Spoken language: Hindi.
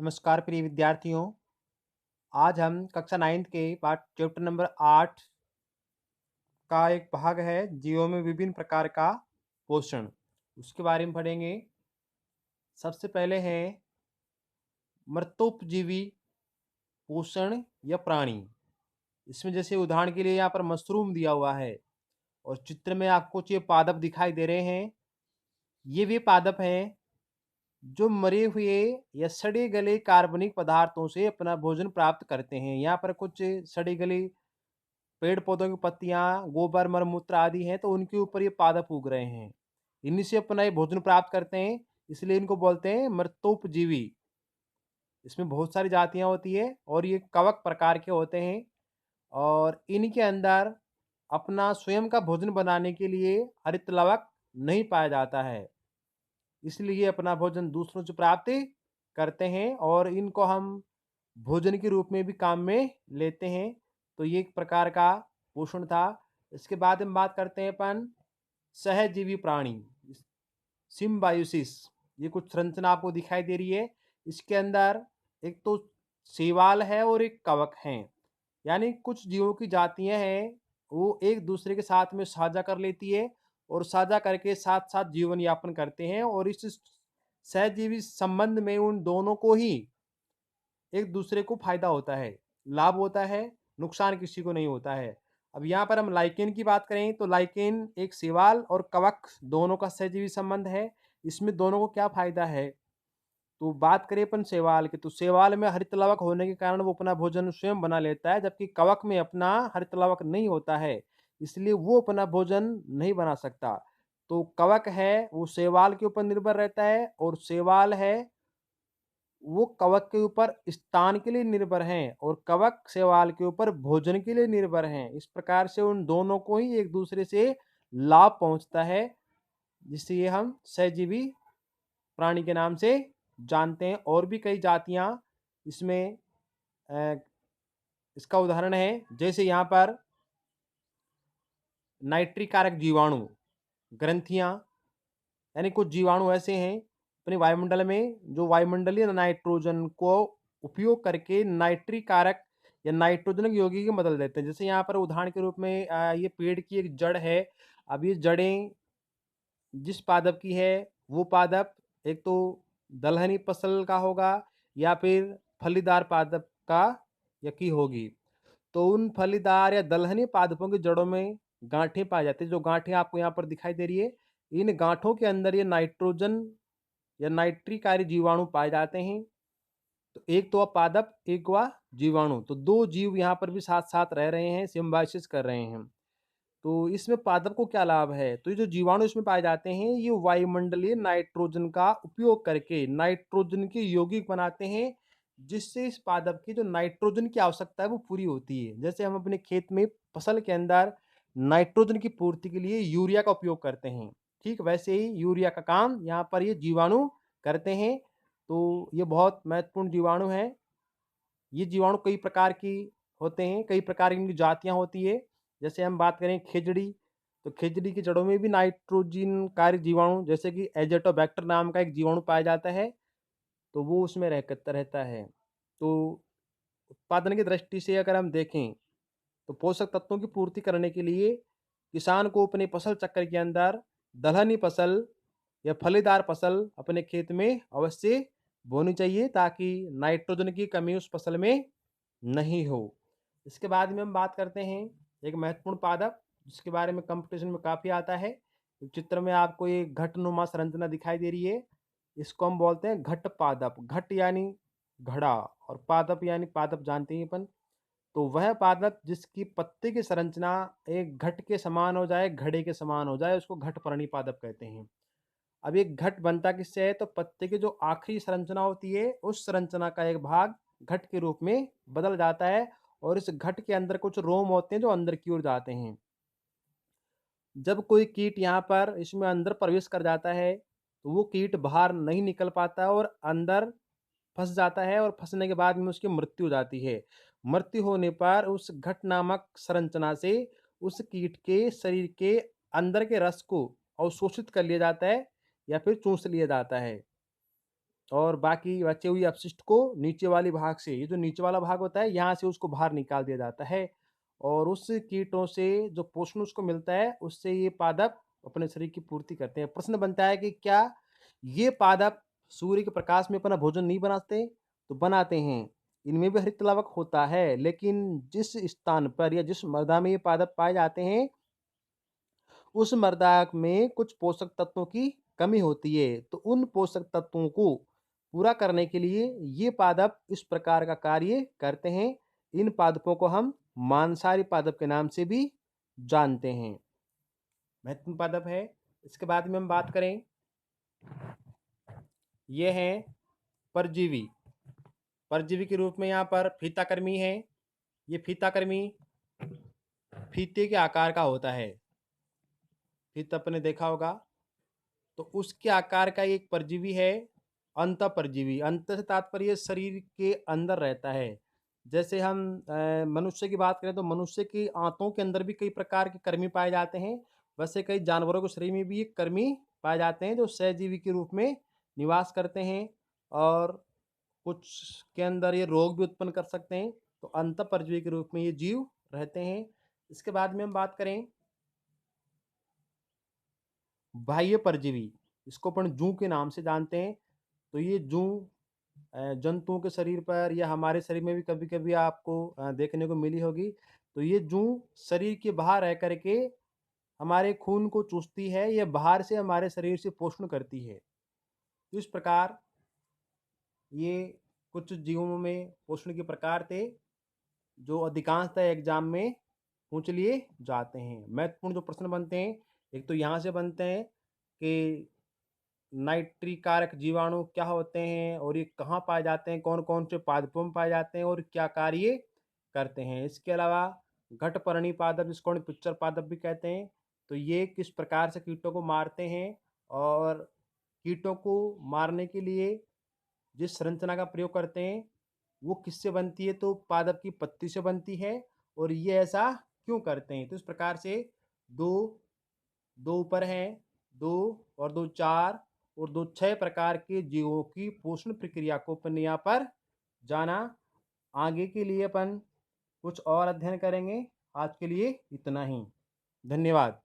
नमस्कार प्रिय विद्यार्थियों। आज हम कक्षा 9th के पाठ चैप्टर नंबर 8 का एक भाग है जीवों में विभिन्न प्रकार का पोषण, उसके बारे में पढ़ेंगे। सबसे पहले है मृतोपजीवी पोषण या प्राणी। इसमें जैसे उदाहरण के लिए यहाँ पर मशरूम दिया हुआ है और चित्र में आपको कुछ ये पादप दिखाई दे रहे हैं। ये वे पादप हैं जो मरे हुए या सड़े गले कार्बनिक पदार्थों से अपना भोजन प्राप्त करते हैं। यहाँ पर कुछ सड़ी गली पेड़ पौधों की पत्तियां, गोबर, मलमूत्र आदि हैं, तो उनके ऊपर ये पादप उग रहे हैं। इन्हीं से अपना ये भोजन प्राप्त करते हैं, इसलिए इनको बोलते हैं मृतोपजीवी। इसमें बहुत सारी जातियां होती है और ये कवक प्रकार के होते हैं और इनके अंदर अपना स्वयं का भोजन बनाने के लिए हरित लवक नहीं पाया जाता है, इसलिए ये अपना भोजन दूसरों से प्राप्त करते हैं और इनको हम भोजन के रूप में भी काम में लेते हैं। तो ये एक प्रकार का पोषण था। इसके बाद हम बात करते हैं अपन सहजीवी प्राणी, सिम्बायोसिस। ये कुछ संरचना आपको दिखाई दे रही है। इसके अंदर एक तो शैवाल है और एक कवक है, यानी कुछ जीवों की जातियां हैं वो एक दूसरे के साथ में साझा कर लेती है और साझा करके साथ साथ जीवन यापन करते हैं और इस सहजीवी संबंध में उन दोनों को ही एक दूसरे को फायदा होता है, लाभ होता है, नुकसान किसी को नहीं होता है। अब यहाँ पर हम लाइकेन की बात करें तो लाइकेन एक शैवाल और कवक दोनों का सहजीवी संबंध है। इसमें दोनों को क्या फायदा है? तो बात करें अपन शैवाल की, तो शैवाल में हरित लवक होने के कारण वो अपना भोजन स्वयं बना लेता है, जबकि कवक में अपना हरित लवक नहीं होता है, इसलिए वो अपना भोजन नहीं बना सकता। तो कवक है वो शैवाल के ऊपर निर्भर रहता है और शैवाल है वो कवक के ऊपर स्थान के लिए निर्भर हैं और कवक शैवाल के ऊपर भोजन के लिए निर्भर हैं। इस प्रकार से उन दोनों को ही एक दूसरे से लाभ पहुंचता है, जिससे ये हम सहजीवी प्राणी के नाम से जानते हैं। और भी कई जातियां इसमें अ, इसका उदाहरण है, जैसे यहाँ पर नाइट्रिकारक जीवाणु, ग्रंथियां, यानी कुछ जीवाणु ऐसे हैं अपने वायुमंडल में जो वायुमंडलीय नाइट्रोजन को उपयोग करके नाइट्रिक कारक या नाइट्रोजन यौगिक में बदल देते हैं। जैसे यहाँ पर उदाहरण के रूप में ये पेड़ की एक जड़ है। अब ये जड़ें जिस पादप की है वो पादप एक तो दलहनी फसल का होगा या फिर फलीदार पादप का या की होगी। तो उन फलीदार या दलहनी पादपों की जड़ों में गांठें पाई जाती है। जो गांठें आपको यहाँ पर दिखाई दे रही है, इन गांठों के अंदर ये नाइट्रोजन या नाइट्रिकारी जीवाणु पाए जाते हैं। तो एक तो वह पादप, एक हुआ जीवाणु, तो दो जीव यहाँ पर भी साथ साथ रह रहे हैं, सिम्बायोसिस कर रहे हैं। तो इसमें पादप को क्या लाभ है? तो ये जो जीवाणु इसमें पाए जाते हैं ये वायुमंडलीय नाइट्रोजन का उपयोग करके नाइट्रोजन के यौगिक बनाते हैं, जिससे इस पादप की जो नाइट्रोजन की आवश्यकता है वो पूरी होती है। जैसे हम अपने खेत में फसल के अंदर नाइट्रोजन की पूर्ति के लिए यूरिया का उपयोग करते हैं, ठीक वैसे ही यूरिया का काम यहाँ पर ये जीवाणु करते हैं। तो ये बहुत महत्वपूर्ण जीवाणु है। ये जीवाणु कई प्रकार की होते हैं, कई प्रकार की इनकी जातियाँ होती है। जैसे हम बात करें खेजड़ी, तो खेजड़ी की जड़ों में भी नाइट्रोजनकारी जीवाणु जैसे कि एज़ोटोबैक्टर नाम का एक जीवाणु पाया जाता है, तो वो उसमें रहता है। तो उत्पादन की दृष्टि से अगर हम देखें, तो पोषक तत्वों की पूर्ति करने के लिए किसान को अपने फसल चक्र के अंदर दलहनी फसल या फलीदार फसल अपने खेत में अवश्य बोनी चाहिए, ताकि नाइट्रोजन की कमी उस फसल में नहीं हो। इसके बाद में हम बात करते हैं एक महत्वपूर्ण पादप जिसके बारे में कंपटीशन में काफ़ी आता है। चित्र में आपको ये घटनुमा संरचना दिखाई दे रही है, इसको हम बोलते हैं घट पादप। घट यानी घड़ा और पादप यानी पादप जानते ही अपन। तो वह पादप जिसकी पत्ते की संरचना एक घट के समान हो जाए, घड़े के समान हो जाए, उसको घटपर्णी पादप कहते हैं। अब ये घट बनता किससे है? तो पत्ते की जो आखिरी संरचना होती है उस संरचना का एक भाग घट के रूप में बदल जाता है और इस घट के अंदर कुछ रोम होते हैं जो अंदर की ओर जाते हैं। जब कोई कीट यहाँ पर इसमें अंदर प्रवेश कर जाता है तो वो कीट बाहर नहीं निकल पाता और अंदर फँस जाता है और फँसने के बाद में उसकी मृत्यु हो जाती है। मृत्यु होने पर उस घट नामक संरचना से उस कीट के शरीर के अंदर के रस को अवशोषित कर लिया जाता है या फिर चूस लिया जाता है। और बाकी बचे हुए अपशिष्ट को नीचे वाले भाग से, ये जो नीचे वाला भाग होता है, यहाँ से उसको बाहर निकाल दिया जाता है और उस कीटों से जो पोषण उसको मिलता है, उससे ये पादप अपने शरीर की पूर्ति करते हैं। प्रश्न बनता है कि क्या ये पादप सूर्य के प्रकाश में अपना भोजन नहीं बनाते? तो बनाते हैं। इनमें भी हरित लवक होता है, लेकिन जिस स्थान पर या जिस मृदा में ये पादप पाए जाते हैं, उस मृदा में कुछ पोषक तत्वों की कमी होती है। तो उन पोषक तत्वों को पूरा करने के लिए ये पादप इस प्रकार का कार्य करते हैं। इन पादपों को हम मांसाहारी पादप के नाम से भी जानते हैं। महत्वपूर्ण पादप है। इसके बाद में हम बात करें, ये हैं परजीवी। परजीवी के रूप में यहाँ पर फीताकृमि है। ये फीताकृमि फीते के आकार का होता है। फीता आपने देखा होगा, तो उसके आकार का एक परजीवी है अंतःपरजीवी। अंत से तात्पर्य शरीर के अंदर रहता है। जैसे हम मनुष्य की बात करें तो मनुष्य की आंतों के अंदर भी कई प्रकार के कृमि पाए जाते हैं। वैसे कई जानवरों के शरीर में भी ये कृमि पाए जाते हैं जो सहजीवी के रूप में निवास करते हैं और कुछ के अंदर ये रोग भी उत्पन्न कर सकते हैं। तो अंतःपरजीवी के रूप में ये जीव रहते हैं। इसके बाद में हम बात करें बाह्य परजीवी, इसको अपन जूं के नाम से जानते हैं। तो ये जूं जंतुओं के शरीर पर या हमारे शरीर में भी कभी-कभी आपको देखने को मिली होगी। तो ये जूं शरीर के बाहर रह करके हमारे खून को चूसती है, या बाहर से हमारे शरीर से पोषण करती है। तो इस प्रकार ये कुछ जीवों में पोषण के प्रकार थे जो अधिकांशतः एग्जाम में पूछ लिए जाते हैं। महत्वपूर्ण जो प्रश्न बनते हैं, एक तो यहाँ से बनते हैं कि नाइट्रिकारक जीवाणु क्या होते हैं और ये कहाँ पाए जाते हैं, कौन-कौन से पादपों में पाए जाते हैं और क्या कार्य करते हैं। इसके अलावा घटपर्णी पादप, जिसको हम पिच्चर पादप भी कहते हैं, तो ये किस प्रकार से कीटों को मारते हैं और कीटों को मारने के लिए जिस संरचना का प्रयोग करते हैं वो किससे बनती है, तो पादप की पत्ती से बनती है। और ये ऐसा क्यों करते हैं, तो इस प्रकार से दो दो ऊपर हैं, दो और दो चार और दो छह प्रकार के जीवों की पोषण प्रक्रिया को अपन यहाँ पर जाना। आगे के लिए अपन कुछ और अध्ययन करेंगे। आज के लिए इतना ही। धन्यवाद।